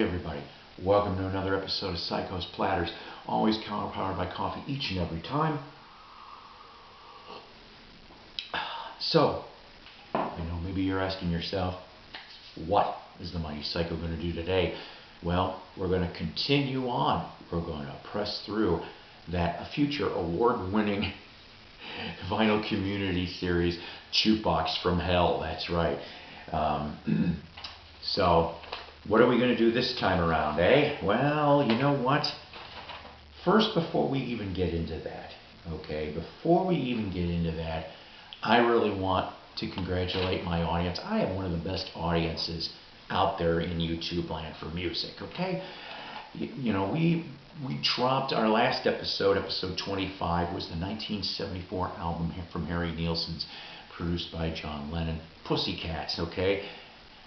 everybody. Welcome to another episode of Psycho's Platters, always counterpowered by coffee each and every time. So, maybe you're asking yourself, what is the mighty Psycho going to do today? Well, we're going to continue on. We're going to press through that future award-winning vinyl community series, Jukebox From Hell. That's right. So, what are we going to do this time around, eh? Well, you know what? First, before we even get into that, I really want to congratulate my audience. I have one of the best audiences out there in YouTube land for music, okay? We dropped our last episode, episode 25, was the 1974 album from Harry Nilsson's, produced by John Lennon, Pussycats, okay?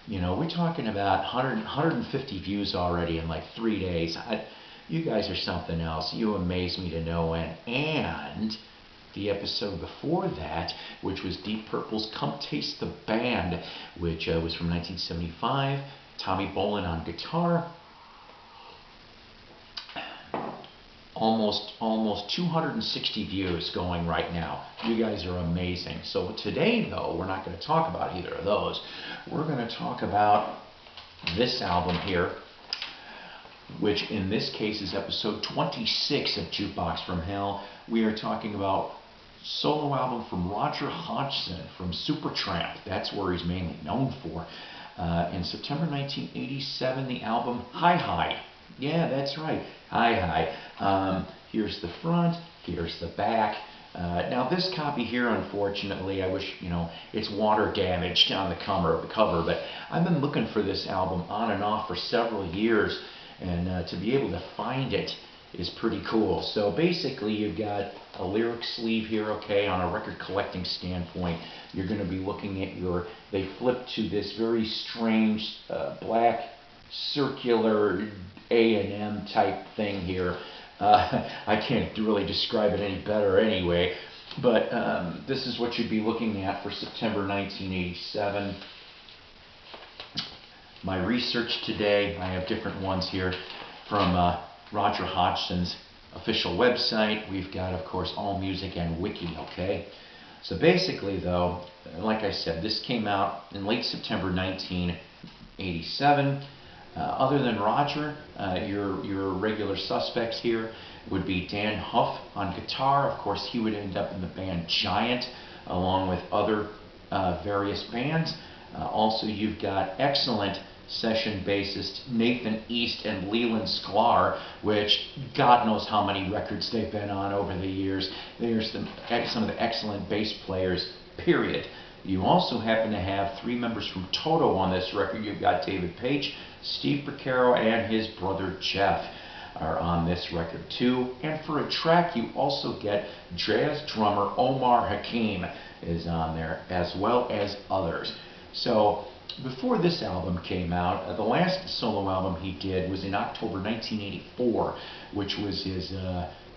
We're talking about 150 views already in like 3 days. You guys are something else. You amaze me to no end. And the episode before that, which was Deep Purple's Come Taste the Band, which was from 1975, Tommy Bolin on guitar. Almost 260 views going right now. You guys are amazing. So today, though, we're not going to talk about either of those. We're going to talk about this album here, which in this case is episode 26 of Jukebox From Hell. We are talking about solo album from Rodger Hodgson from Supertramp. That's where he's mainly known for. In September 1987, the album Hi Hi. Yeah, that's right. Hi Hi. Here's the front. Here's the back. Now this copy here, unfortunately, I wish, it's water damaged on the cover, but I've been looking for this album on and off for several years, and to be able to find it is pretty cool. So basically you've got a lyric sleeve here, okay, on a record collecting standpoint. You're going to be looking at they flip to this very strange black circular A&M type thing here. I can't really describe it any better anyway, but this is what you'd be looking at for September 1987. My research today, I have different ones here from Rodger Hodgson's official website. We've got, of course, AllMusic and Wiki, okay? So basically, though, like I said, this came out in late September 1987. Other than Rodger, your regular suspects here would be Dan Huff on guitar. Of course, he would end up in the band Giant, along with other various bands. Also, you've got excellent session bassist Nathan East and Leland Sklar, which God knows how many records they've been on over the years. There's some of the excellent bass players, period. You also happen to have 3 members from Toto on this record. You've got David Page, Steve Porcaro, and his brother Jeff are on this record too. And for a track, you also get jazz drummer Omar Hakim is on there, as well as others. So before this album came out, the last solo album he did was in October 1984, which was his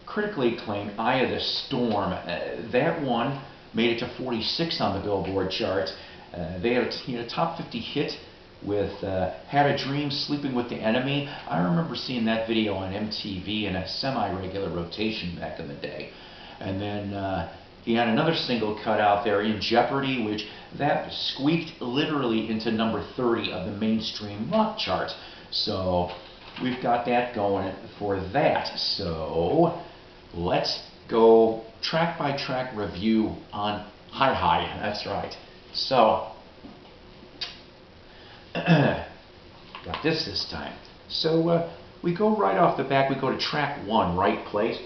critically acclaimed Eye of the Storm. That one made it to 46 on the Billboard charts. They had a top 50 hit with Had a Dream, Sleeping with the Enemy. I remember seeing that video on MTV in a semi-regular rotation back in the day. And then he had another single cut out there, In Jeopardy, which that squeaked literally into number 30 of the mainstream rock chart. So we've got that going for that. So let's go track by track review on Hi Hi. That's right. So got this time. So we go right off the bat. We go to track 1, Right Place.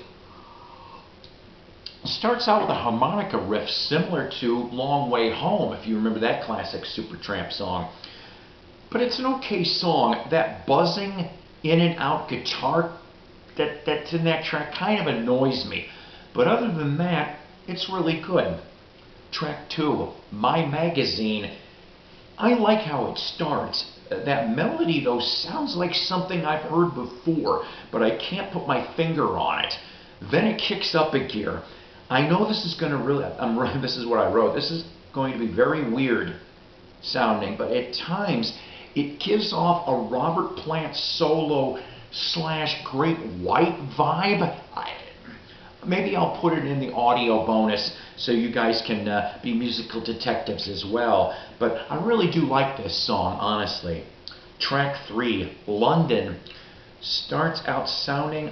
It starts out with a harmonica riff similar to Long Way Home, if you remember that classic Supertramp song. But it's an okay song. That buzzing in and out guitar that's in that track kind of annoys me. But other than that, it's really good. Track 2, My Magazine. I like how it starts. That melody, though, sounds like something I've heard before, but I can't put my finger on it. Then it kicks up a gear. I know this is going to this is what I wrote. This is going to be very weird sounding, but at times It gives off a Robert Plant solo / Great White vibe. Maybe I'll put it in the audio bonus so you guys can be musical detectives as well. But I really do like this song, honestly. Track 3, London, starts out sounding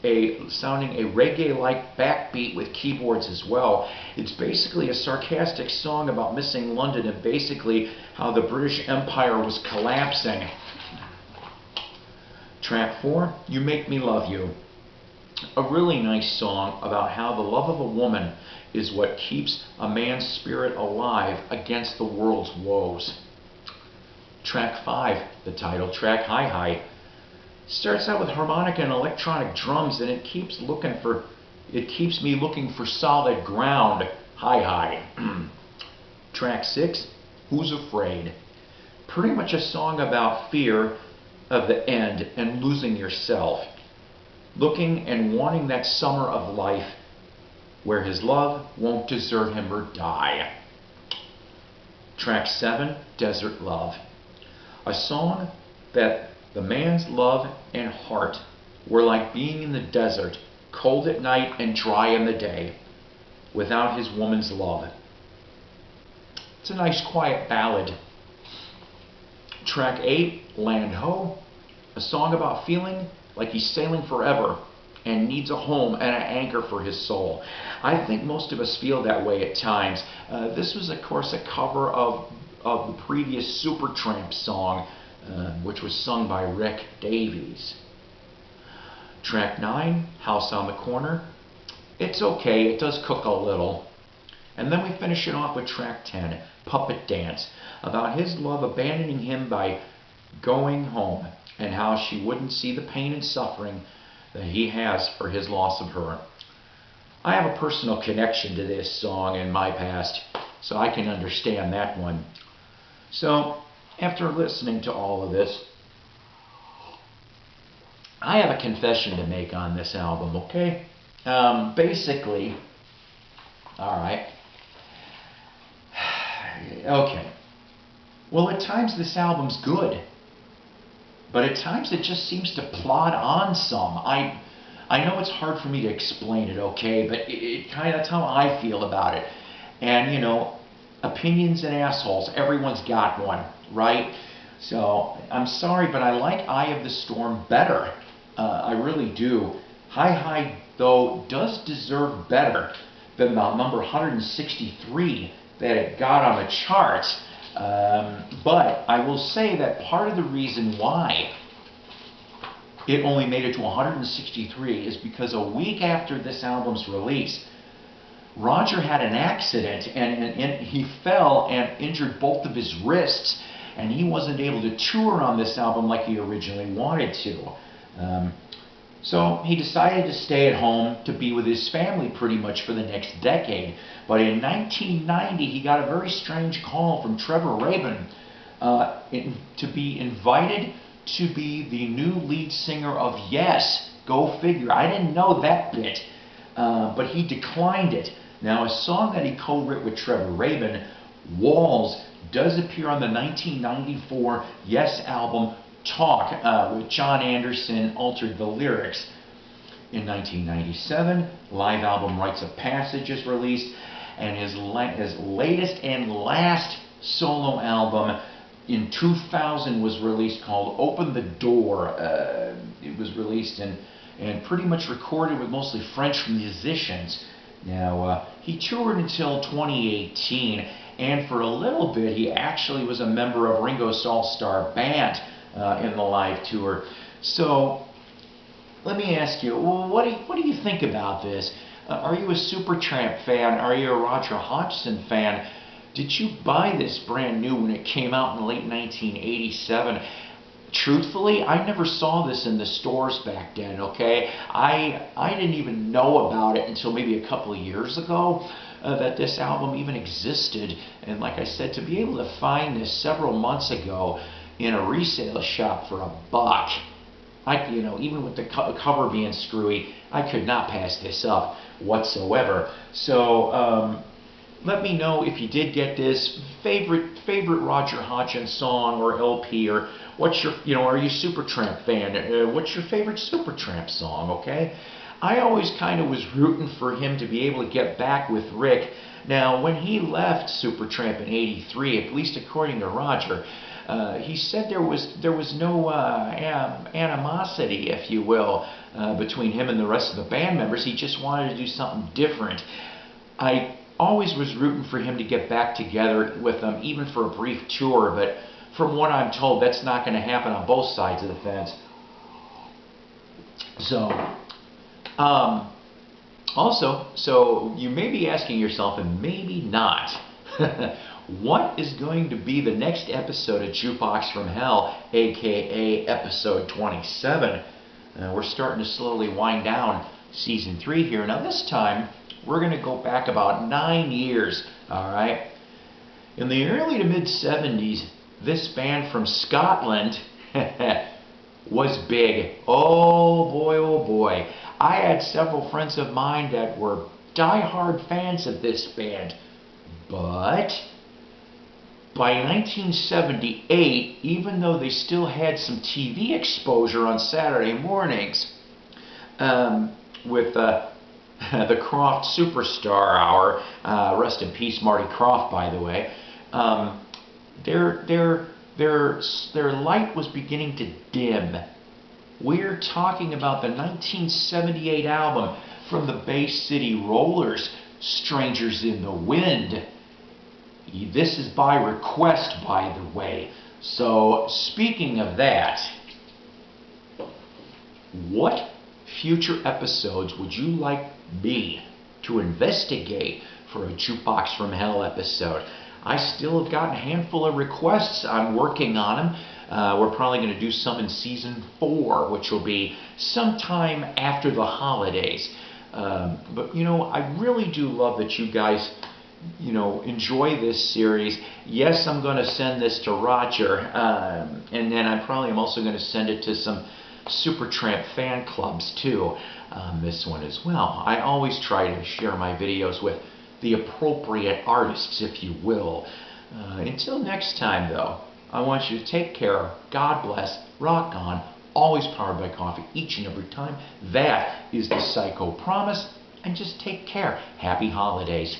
a reggae-like backbeat with keyboards as well. It's basically a sarcastic song about missing London and basically how the British Empire was collapsing. Track 4, You Make Me Love You. A really nice song about how the love of a woman is what keeps a man's spirit alive against the world's woes. Track 5, the title track, Hi Hi, starts out with harmonica and electronic drums, and it keeps me looking for solid ground. Hi Hi. Track 6, Who's Afraid? Pretty much a song about fear of the end and losing yourself. Looking and wanting that summer of life where his love won't desert him or die. Track 7, Desert Love. A song that the man's love and heart were like being in the desert, cold at night and dry in the day, without his woman's love. It's a nice quiet ballad. Track 8, Land Ho. A song about feeling like he's sailing forever and needs a home and an anchor for his soul. I think most of us feel that way at times. This was, of course, a cover of the previous Supertramp song, which was sung by Rick Davies. Track 9, House on the Corner. It's okay, it does cook a little. And then we finish it off with track 10, Puppet Dance, about his love abandoning him by going home, and how she wouldn't see the pain and suffering that he has for his loss of her. I have a personal connection to this song in my past, so I can understand that one. So, after listening to all of this, I have a confession to make on this album, okay? Basically, alright. Okay. Well, at times this album's good, but at times it just seems to plod on some. I know it's hard for me to explain it, okay, but that's how I feel about it. And, you know, opinions and assholes, everyone's got one, right? So, I'm sorry, but I like Eye of the Storm better. I really do. Hi Hi, though, does deserve better than the number 163 that it got on the charts. But I will say that part of the reason why it only made it to 163 is because a week after this album's release, Rodger had an accident and he fell and injured both of his wrists, and he wasn't able to tour on this album like he originally wanted to. So he decided to stay at home to be with his family pretty much for the next decade. But in 1990, he got a very strange call from Trevor Rabin to be invited to be the new lead singer of Yes. Go figure. I didn't know that bit, but he declined it. Now, a song that he co-wrote with Trevor Rabin, Walls, does appear on the 1994 Yes album Talk, with John Anderson altered the lyrics. In 1997, live album Rites of Passage is released, and his latest and last solo album in 2000 was released, called Open the Door. It was released and pretty much recorded with mostly French musicians. Now, he toured until 2018, and for a little bit he actually was a member of Ringo's all-star band in the live tour. So, let me ask you, what do you think about this? Are you a Supertramp fan? Are you a Rodger Hodgson fan? Did you buy this brand new when it came out in late 1987? Truthfully, I never saw this in the stores back then, okay? I didn't even know about it until maybe a couple of years ago, that this album even existed. And like I said, to be able to find this several months ago in a resale shop for $1, even with the cover being screwy, I could not pass this up whatsoever. So, let me know if you did get this favorite Rodger Hodgson song or LP, or what's your, are you Supertramp fan? What's your favorite Supertramp song? Okay, I always kind of was rooting for him to be able to get back with Rick. Now, when he left Supertramp in '83, at least according to Rodger, he said there was no animosity, if you will, between him and the rest of the band members. He just wanted to do something different. I always was rooting for him to get back together with them, even for a brief tour, but from what I'm told, that's not going to happen on both sides of the fence. So, also, so you may be asking yourself, and maybe not, what is going to be the next episode of Jukebox From Hell, aka episode 27? We're starting to slowly wind down season 3 here. Now this time, we're going to go back about 9 years, alright? In the early to mid 70s, this band from Scotland was big. Oh boy. I had several friends of mine that were die-hard fans of this band. But by 1978, even though they still had some TV exposure on Saturday mornings, with the Croft Superstar Hour, rest in peace Marty Croft, by the way, their light was beginning to dim. We're talking about the 1978 album from the Bay City Rollers, Strangers in the Wind. This is by request, by the way. So, speaking of that, what future episodes would you like me to investigate for a Jukebox From Hell episode? I still have gotten a handful of requests. I'm working on them. We're probably going to do some in season 4, which will be sometime after the holidays. But I really do love that you guys enjoy this series. Yes, I'm going to send this to Rodger, and then I probably am also going to send it to some Supertramp fan clubs too, this one as well. I always try to share my videos with the appropriate artists, if you will. Until next time, though, I want you to take care, God bless, rock on, always powered by coffee each and every time. That is the Psycho promise, and just take care. Happy holidays.